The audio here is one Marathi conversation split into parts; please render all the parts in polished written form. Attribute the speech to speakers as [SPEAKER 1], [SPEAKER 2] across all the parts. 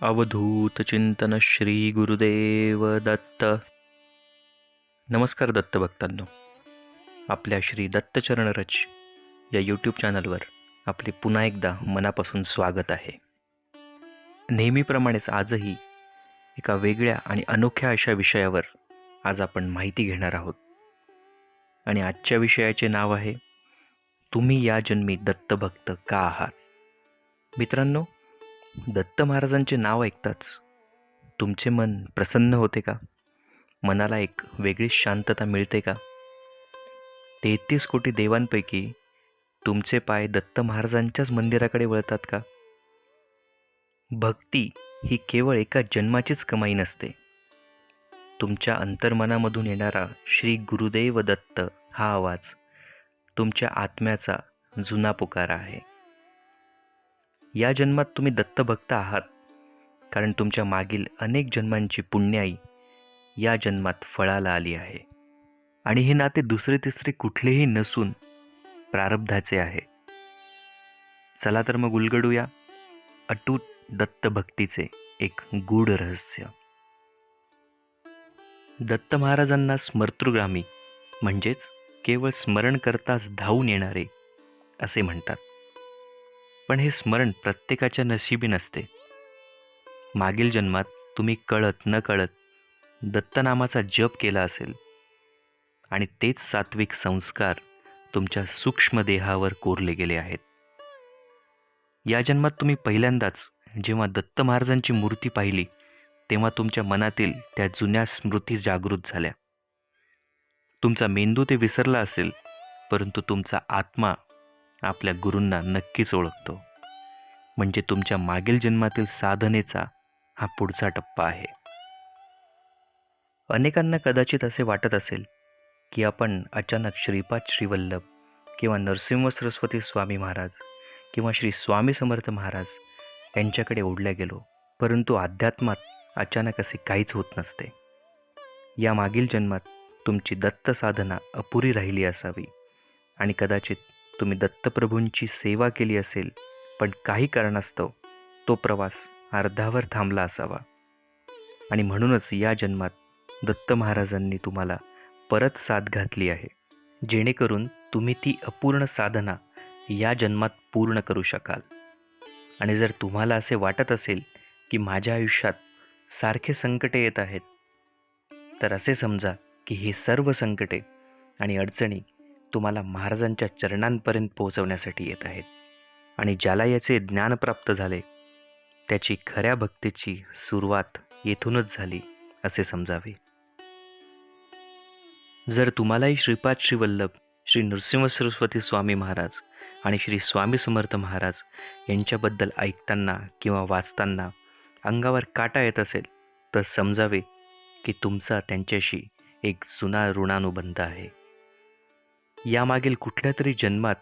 [SPEAKER 1] अवधूत चिंतन श्री गुरुदेव दत्त. नमस्कार दत्त भक्तांनो. आपल्या श्री दत्तचरण रच या यूट्यूब चॅनलवर आपले पुन्हा एकदा मनापासून स्वागत आहे. नेहमीप्रमाणेच आजही एका वेगळ्या आणि अनोख्या अशा विषयावर आज आपण माहिती घेणार आहोत. आणि आजच्या विषयाचे नाव आहे, तुम्ही या जन्मी दत्तभक्त का आहात. मित्रांनो, दत्त महाराजांचे नाव ऐकताच तुमचे मन प्रसन्न होते का? मनाला एक वेगळीच शांतता मिळते का? 33 कोटी देवांपैकी तुमचे पाय दत्त महाराजांच्याच मंदिराकडे वळतात का? भक्ती ही केवळ एका जन्माचीच कमाई नसते. तुमच्या अंतर्मनामधून येणारा श्री गुरुदेव दत्त हा आवाज तुमच्या आत्म्याचा जुना पुकारा आहे. या जन्मात तुम्ही दत्तभक्त आहात कारण तुमच्या मागील अनेक जन्मांची पुण्याई या जन्मात फळाला आली आहे. आणि हे नाते दुसरे तिसरे कुठलेही नसून प्रारब्धाचे आहे. चला तर मग उलगडूया अटूट दत्तभक्तीचे एक गूढ रहस्य. दत्त महाराजांना स्मर्तृगामी म्हणजेच केवळ स्मरण करताच धावून येणारे असे म्हणतात. पण हे स्मरण प्रत्येकाच्या नशिबी नसते. मागील जन्मात तुम्ही कळत न कळत दत्तनामाचा जप केला असेल आणि तेच सात्विक संस्कार तुमच्या सूक्ष्म देहावर कोरले गेले आहेत. या जन्मात तुम्ही पहिल्यांदाच जेव्हा दत्त महाराजांची मूर्ती पाहिली तेव्हा तुमच्या मनातील त्या जुन्या स्मृती जागृत झाल्या. तुमचा मेंदू ते विसरला असेल, परंतु तुमचा आत्मा आपल्या गुरूंना नक्कीच ओळखतो. म्हणजे तुमच्या मागील जन्मातील साधनेचा हा पुढचा टप्पा आहे. अनेकांना कदाचित असे वाटत असेल की आपण अचानक श्रीपाद श्रीवल्लभ किंवा नरसिंह सरस्वती स्वामी महाराज किंवा श्री स्वामी समर्थ महाराज यांच्याकडे ओढल्या गेलो, परंतु अध्यात्मात अचानक असे काहीच होत नसते. या मागील जन्मात तुमची दत्त साधना अपुरी राहिली असावी आणि कदाचित तुम्ही दत्तप्रभूंची सेवा केली असेल, पण काही कारणास्तव तो प्रवास अर्धावर थांबला असावा. आणि म्हणूनच या जन्मात दत्त महाराजांनी तुम्हाला परत साथ घातली आहे, जेणेकरून तुम्ही ती अपूर्ण साधना या जन्मात पूर्ण करू शकाल. आणि जर तुम्हाला असे वाटत असेल की माझ्या आयुष्यात सारखे संकटे येत आहेत, तर असे समजा की ही सर्व संकटे आणि अडचणी तुम्हाला महाराजांच्या चरणांपर्यंत पोहोचवण्यासाठी येत आहेत. आणि ज्याला याचे ज्ञान प्राप्त झाले त्याची खऱ्या भक्तीची सुरुवात येथूनच झाली असे समजावे. जर तुम्हालाही श्रीपाद श्रीवल्लभ, श्री नरसिंह सरस्वती स्वामी महाराज आणि श्री स्वामी समर्थ महाराज यांच्याबद्दल ऐकताना किंवा वाचताना अंगावर काटा येत असेल, तर समजावे की तुमचा त्यांच्याशी एक जुना ऋणानुबंध आहे. यामागील कुठल्या तरी जन्मात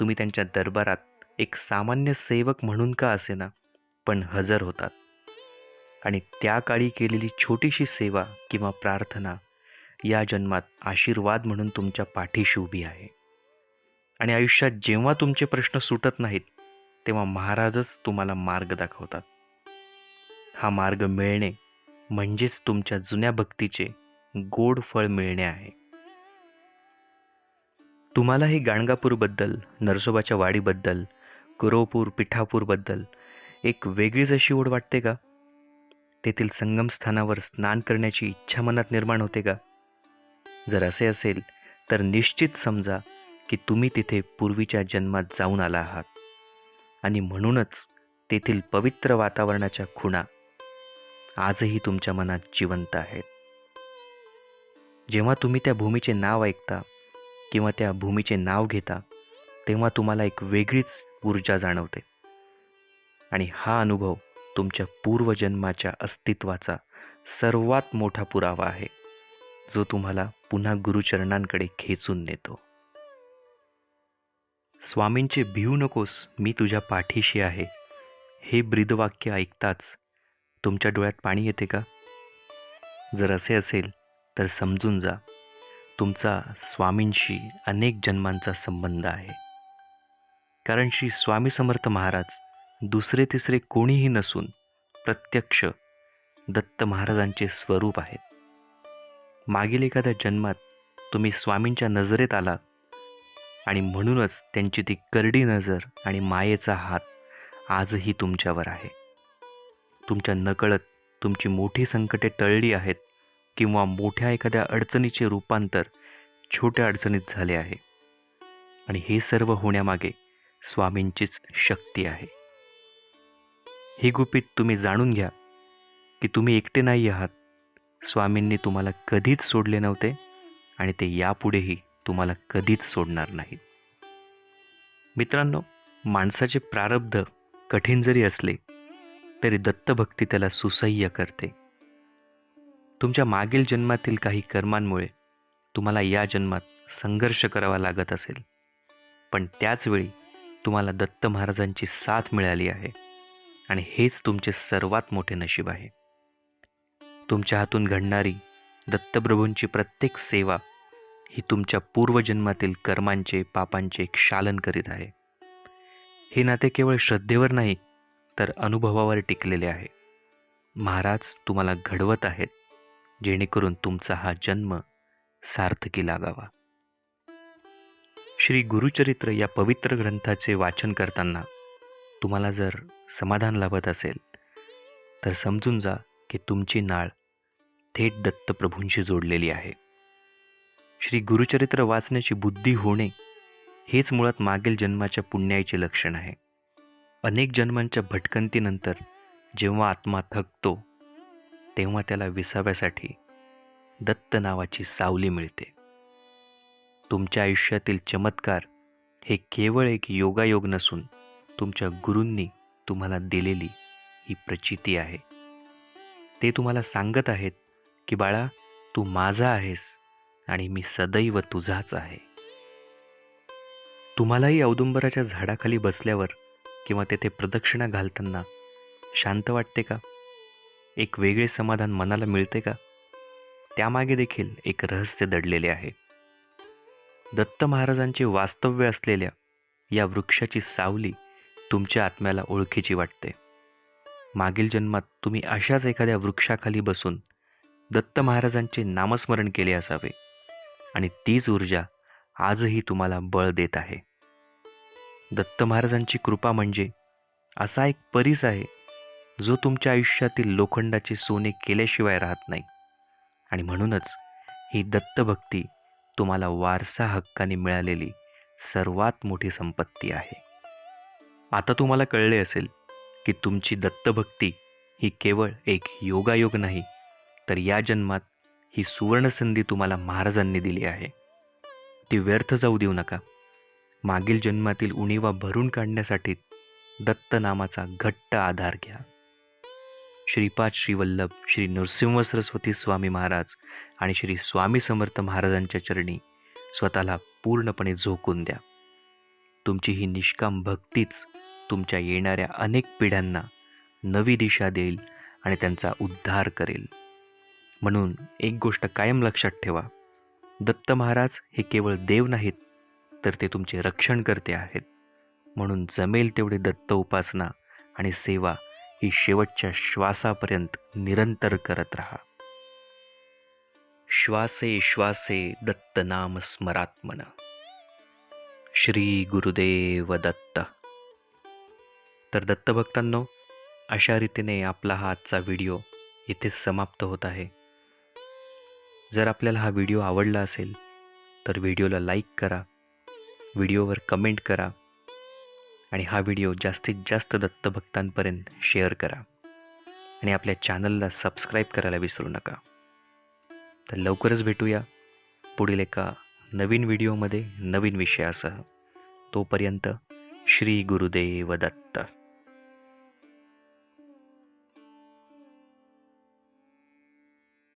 [SPEAKER 1] तुम्ही त्यांच्या दरबारात एक सामान्य सेवक म्हणून का असेना पण हजर होतात. आणि त्या काळी केलेली छोटीशी सेवा किंवा प्रार्थना या जन्मात आशीर्वाद म्हणून तुमच्या पाठीशी उभी आहे. आणि आयुष्यात जेव्हा तुमचे प्रश्न सुटत नाहीत तेव्हा महाराजच तुम्हाला मार्ग दाखवतात. हा मार्ग मिळणे म्हणजेच तुमच्या जुन्या भक्तीचे गोड फळ मिळणे आहे. तुम्हालाही गाणगापूरबद्दल, नरसोबाच्या वाडीबद्दल, कुरवपूर पिठापूरबद्दल एक वेगळीच अशी ओढ वाटते का? तेथील संगमस्थानावर स्नान करण्याची इच्छा मनात निर्माण होते का? जर असे असेल तर निश्चित समजा की तुम्ही तिथे पूर्वीच्या जन्मात जाऊन आला आहात. आणि म्हणूनच तेथील पवित्र वातावरणाच्या खुणा आजही तुमच्या मनात जिवंत आहेत. जेव्हा तुम्ही त्या भूमीचे नाव ऐकता किंवा त्या भूमीचे नाव घेता तेव्हा तुम्हाला एक वेगळीच ऊर्जा जाणवते. आणि हा अनुभव तुमच्या पूर्वजन्माच्या अस्तित्वाचा सर्वात मोठा पुरावा आहे, जो तुम्हाला पुन्हा गुरुचरणांकडे खेचून नेतो. स्वामींचे भिवू नकोस, मी तुझ्या पाठीशी आहे, हे ब्रीदवाक्य ऐकताच तुमच्या डोळ्यात पाणी येते का? जर असे असेल तर समजून जा, तुमचा स्वामींशी अनेक जन्मांचा संबंध आहे. कारण श्री स्वामी समर्थ महाराज दुसरे तिसरे कोणीही नसून प्रत्यक्ष दत्त महाराजांचे स्वरूप आहेत. मागील एखाद्या जन्मात तुम्ही स्वामींच्या नजरेत आला आणि म्हणूनच त्यांची ती करडी नजर आणि मायेचा हात आजही तुमच्यावर आहे. तुमच्या नकळत तुमची मोठी संकटे टळली आहेत किंवा मोठ्या एखाद्या अडचणीचे रूपांतर छोट्या अडचणीत झाले आहे. आणि हे सर्व होण्यामागे स्वामींचीच शक्ती आहे. हे गुपित तुम्ही जाणून घ्या की तुम्ही एकटे नाही आहात. स्वामींनी तुम्हाला कधीच सोडले नव्हते आणि ते यापुढेही तुम्हाला कधीच सोडणार नाहीत. मित्रांनो, माणसाचे प्रारब्ध कठीण जरी असले तरी दत्तभक्ती त्याला सुसह्य करते. तुमच्या मागील जन्मातील काही कर्मांमुळे तुम्हाला या जन्मात संघर्ष करावा लागत असेल, पण त्याचवेळी तुम्हाला दत्त महाराजांची साथ मिळाली आहे आणि हेच तुमचे सर्वात मोठे नशीब आहे. तुमच्या हातून घडणारी दत्तप्रभूंची प्रत्येक सेवा ही तुमच्या पूर्वजन्मातील कर्मांचे पापांचे क्षालन करीत आहे. हे नाते केवळ श्रद्धेवर नाही तर अनुभवावर टिकलेले आहे. महाराज तुम्हाला घडवत आहेत जेणेकरून तुमचा हा जन्म सार्थकी लागावा. श्री गुरुचरित्र या पवित्र ग्रंथाचे वाचन करताना तुम्हाला जर समाधान लाभत असेल तर समजून जा की तुमची नाळ थेट दत्तप्रभूंशी जोडलेली आहे. श्री गुरुचरित्र वाचण्याची बुद्धी होणे हेच मुळात मागील जन्माच्या पुण्याईचे लक्षण आहे. अनेक जन्मांच्या भटकंतीनंतर जेव्हा आत्मा थकतो तेव्हा त्याला विसाव्यासाठी दत्त नावाची सावली मिळते. तुमच्या आयुष्यातील चमत्कार हे केवळ एक योगायोग नसून तुमच्या गुरूंनी तुम्हाला दिलेली ही प्रचिती आहे. ते तुम्हाला सांगत आहेत की बाळा, तू माझा आहेस आणि मी सदैव तुझाच आहे. तुम्हालाही औदुंबराच्या झाडाखाली बसल्यावर किंवा तेथे प्रदक्षिणा घालताना शांत वाटते का? एक वेगळे समाधान मनाला मिळते का? त्यामागे देखील एक रहस्य दडलेले आहे. दत्त महाराजांचे वास्तव्य असलेल्या या वृक्षाची सावली तुमच्या आत्म्याला ओळखीची वाटते. मागील जन्मात तुम्ही अशाच एखाद्या वृक्षाखाली बसून दत्त महाराजांचे नामस्मरण केले असावे आणि तीच ऊर्जा आजही तुम्हाला बळ देत आहे. दत्त महाराजांची कृपा म्हणजे असा एक परिस आहे जो तुमच्या आयुष्यातील लोखंडाचे सोने केल्याशिवाय राहत नाही. आणि म्हणूनच ही दत्तभक्ती तुम्हाला वारसा हक्काने मिळालेली सर्वात मोठी संपत्ती आहे. आता तुम्हाला कळले असेल की तुमची दत्तभक्ती ही केवळ एक योगायोग नाही तर या जन्मात ही सुवर्णसंधी तुम्हाला महाराजांनी दिली आहे. ती व्यर्थ जाऊ देऊ नका. मागील जन्मातील उणीवा भरून काढण्यासाठी दत्त नामाचा घट्ट आधार घ्या. श्रीपाद श्रीवल्लभ श्री नृसिंह सरस्वती स्वामी महाराज आणि श्री स्वामी समर्थ महाराजांच्या चरणी स्वतःला पूर्णपणे झोकून द्या. तुमची ही निष्काम भक्तीच तुमच्या येणाऱ्या अनेक पिढ्यांना नवी दिशा देईल आणि त्यांचा उद्धार करेल. म्हणून एक गोष्ट कायम लक्षात ठेवा, दत्त महाराज हे केवळ देव नाहीत तर ते तुमचे रक्षणकर्ते आहेत. म्हणून जमेल तेवढे दत्त उपासना आणि सेवा ही शेवटच्या श्वासापर्यंत निरंतर करत राहा. श्वासे श्वासे दत्त नाम स्मरात्मन. श्री गुरुदेव दत्त. तर दत्तभक्तांनो, अशा रीतीने आपला हा आजचा व्हिडिओ इथेच समाप्त होत आहे. जर आपल्याला हा व्हिडिओ आवडला असेल तर व्हिडिओला लाईक करा, व्हिडिओवर कमेंट करा आणि हा व्हिडिओ जास्तीत जास्त दत्तभक्तांपर्यंत शेअर करा आणि आपल्या चॅनलला सबस्क्राईब करायला विसरू नका. तर लवकरच भेटूया पुढील एका नवीन व्हिडिओमध्ये नवीन विषयासह. तोपर्यंत श्री गुरुदेव दत्त.